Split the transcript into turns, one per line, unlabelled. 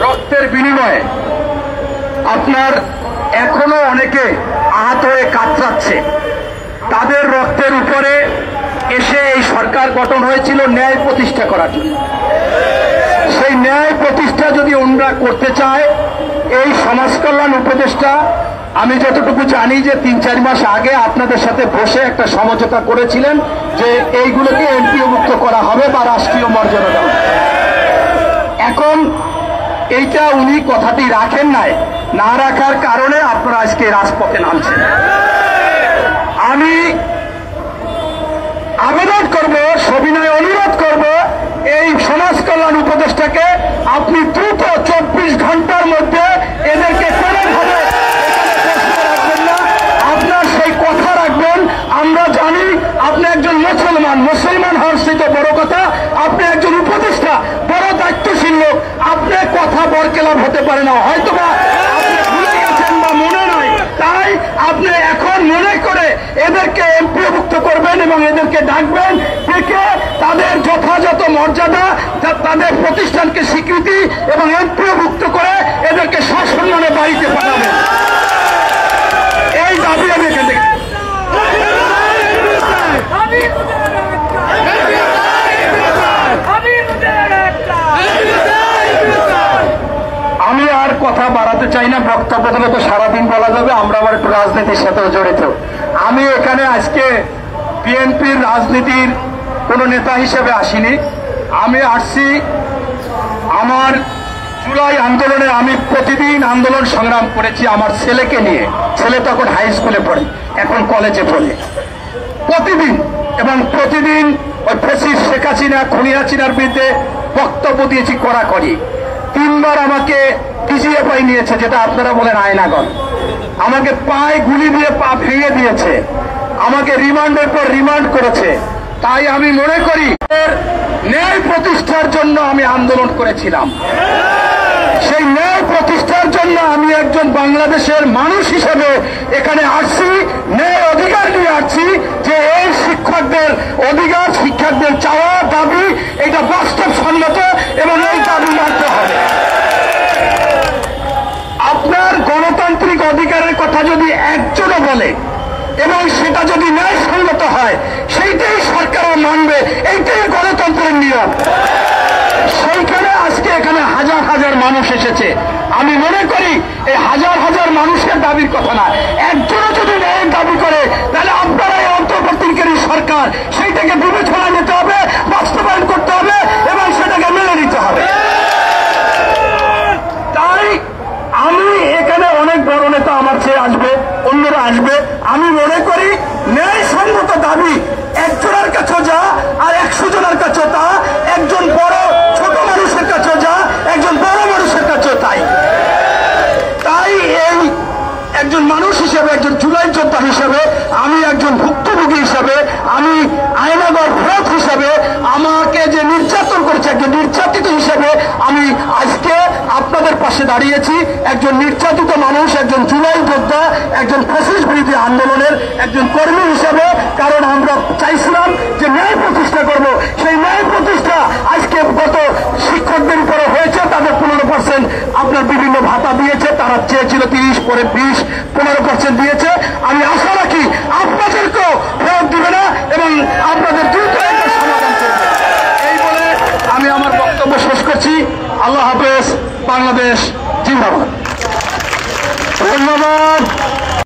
রক্তের বিনিময়ে আপনার এখনো অনেকে আহত হয়ে কাতরাচ্ছে। তাদের রক্তের উপরে এসে এই সরকার গঠন হয়েছিল ন্যায় প্রতিষ্ঠা করার জন্য। সেই ন্যায় প্রতিষ্ঠা যদি ওনরা করতে চায়, এই সমাজ কল্যাণ উপদেষ্টা, আমি যতটুকু জানি যে ৩-৪ মাস আগে আপনাদের সাথে বসে একটা সমঝোতা করেছিলেন যে এইগুলোকে এমপিওভুক্ত করা হবে বা রাষ্ট্রীয় মর্যাদা দেওয়া। এখন এইটা উনি কথাটি রাখেন নাই, না রাখার কারণে আপনারা আজকে রাজপথে নামছেন। আমি আবেদন করব, সবিনয় অনুরোধ করব, এই সমাজ কল্যাণ উপদেষ্টাকে আপনি দ্রুত 24 ঘন্টার মধ্যে এদেরকে কোনোভাবে রাখবেন না, আপনার সেই কথা রাখবেন। আমরা জানি আপনি একজন মুসলমান হওয়ার চেয়ে বড় কথা, আপনি একজন উপদেষ্টা, বড় দায়িত্বশীল লোক। আপনি কথা বরকেলাপ হতে পারে না, হয়তোবা আপনি ভুলে গেছেন বা মনে নাই, তাই আপনি এখন মনে করে এদেরকে এমপিওভুক্ত করবেন এবং এদেরকে ডাকবেন, ডেকে তাদের যথাযথ মর্যাদা, তাদের প্রতিষ্ঠানকে স্বীকৃতি এবং এমপিওভুক্ত করে এদেরকে সসম্মানে বাড়িতে পাঠাবেন। এই দাবি আমি এখান থেকে। আমি আর কথা বাড়াতে চাই না, বক্তব্য দিলে তো সারাদিন বলা যাবে, আমরা আবার একটু রাজনীতির সাথেও জড়িত। আমি এখানে আজকে বিএনপির রাজনীতির কোনো নেতা হিসেবে আসিনি। আমি আসছি আমার জুলাই আন্দোলনে, আমি প্রতিদিন আন্দোলন সংগ্রাম করেছি আমার ছেলেকে নিয়ে। ছেলে তখন হাই স্কুলে পড়ে, এখন কলেজে পড়ে। প্রতিদিন এবং প্রতিদিন ওই ফ্যাসিস্ট শেখ হাসিনা, খুনি হাসিনার বিরুদ্ধে বক্তব্য দিয়েছি কড়াকড়ি। 3 বার আমাকে পিজিএফআই নিয়েছে, যেটা আপনারা বলেন আয়নাগর। আমাকে পায়ে গুলি দিয়ে পা ভেঙে দিয়েছে, আমাকে রিমান্ডের পর রিমান্ড করেছে। তাই আমি মনে করি ন্যায় প্রতিষ্ঠার জন্য আমি আন্দোলন করেছিলাম। সেই ন্যায় প্রতিষ্ঠার জন্য আমি একজন বাংলাদেশের মানুষ হিসেবে এখানে আসছি, ন্যায় অধিকার নিয়ে আসছি যে এই শিক্ষকদের অধিকার, শিক্ষকদের চাওয়া দাবি, এটা বাস্তবসম্মত এবং এই দাবি মানতে হবে। আপনার গণতান্ত্রিক অধিকারের কথা যদি একজনও বলে এবং সেটা যদি ন্যায়সঙ্গত হয়, সেইটাই সরকারও মানবে, এইটাই গণতন্ত্রের নিয়ম। সেইখানে আজকে এখানে হাজার হাজার মানুষ এসেছে। আমি মনে করি এই হাজার হাজার মানুষের দাবির কথা না, একজনও যদি ন্যায়ের দাবি করে, তাহলে আপনারা এই অন্তর্বর্তীকালীন সরকার সেইটাকে বিবেচনা নিতে হবে, বাস্তবায়ন করতে হবে এবং সেটাকে মেনে নিতে হবে। তাই আমি এখানে অনেক বড় নেতা আমার চেয়ে আসবে, অন্যরা আসবে। আমি মনে করি ন্যায়সঙ্গত দাবি একজনের কাছে যা আর 100 জনের কাছে তা, একজন বড় ছোট মানুষের কাছে যা, একজন বড় মানুষের কাছে তাই। তাই এই একজন মানুষ হিসেবে, একজন জুলাই যোদ্ধা হিসেবে, আমি একজন ভুক্তভোগী হিসেবে, আমি আয়নাগর ফেরত হিসেবে, আমাকে যে নির্যাতন করেছে একজন নির্যাতিত হিসেবে আমি আজকে আপনাদের পাশে দাঁড়িয়েছি। একজন নির্যাতিত মানুষ, একজন জুলাই যোদ্ধা, একজন ফ্যাসিস্ট বিরোধী আন্দোলনের একজন কর্মী হিসেবে, কারণ আমরা চাইছিলাম যে ন্যায় প্রতিষ্ঠা করব। সেই ন্যায় প্রতিষ্ঠা আজকে গত শিক্ষকদের উপরে হয়েছে, তাদের 15% আপনার বিভিন্ন ভাতা দিয়েছে, তারা চেয়েছিল 30, পরে 20, 15% দিয়েছে। আমি আশা রাখি আপনাদেরকেও ফেরত দিবে না এবং আপনাদের দ্রুত একটা সমাধান করবে। এই বলে আমি আমার বক্তব্য শেষ করছি। আল্লাহ হাফেজ। বাংলাদেশ জিন্দাবাদ।